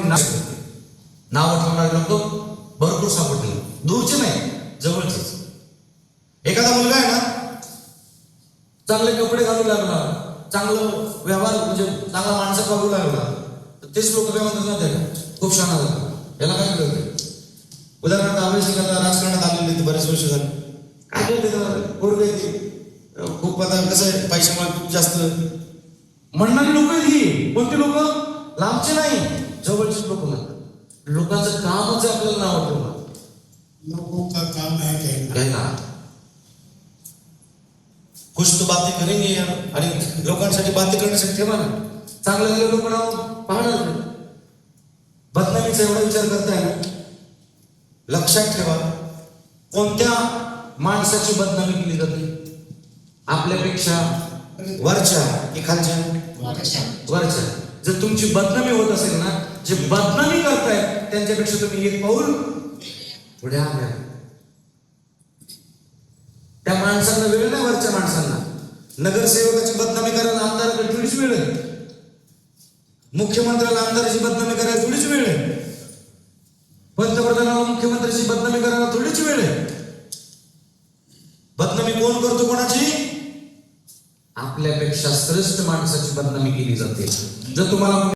नाव ठेवणारे लोक भरपूर सापडले, दूरचे नाही जवळचेच. एखादा मुलगा आहे ना, चांगले कपडे घालू लागला, चांगलं व्यवहार म्हणजे चांगला माणसं बघू लागला, तर तेच लोक काय म्हणतात ना, त्याला खूप छान झाला, याला काय कळतं. उदाहरणार्थ अमेरिकेला राजकारणात आलेले ते बरेच वर्ष झाले, काय कळते पोरगे खूप आता कसं आहे, पैशामुळे खूप जास्त म्हणणारी लोक ही कोणती लोक, लांबचे नाही जवळचेच लोक म्हणतात. लोकांचं कामच आपल्याला नाव ठेवणार, लोगों का काम है कहना कुछ तो बातें करेंगे यार, आणि लोकांसाठी बातें करण्यासाठी ठेवा ना. चांगलं झालं लोक नाव पाहणार नाही. बदनामीचा एवढा विचार करताय ना, लक्षात ठेवा कोणत्या माणसाची बदनामी केली जाते, आपल्यापेक्षा वरच्या की खालच्या, वरच्या. जर तुमची बदनामी होत असेल ना, जे बदनामी करताय त्यांच्यापेक्षा तुम्ही एक पाऊल पुढे आल्या. त्या माणसांना वेळ नाही, वरच्या माणसांना. नगरसेवकाची बदनामी करायला आमदाराकडे थोडीच वेळ आहे, मुख्यमंत्र्याला आमदाराची बदनामी करायला थोडीच वेळ आहे, पंतप्रधानाला मुख्यमंत्र्याची बदनामी करायला थोडीच वेळ आहे. बदनामी कोण करतो कोणाची, आपल्यापेक्षा श्रेष्ठ माणसाची बदनामी केली जाते. जर तुम्हाला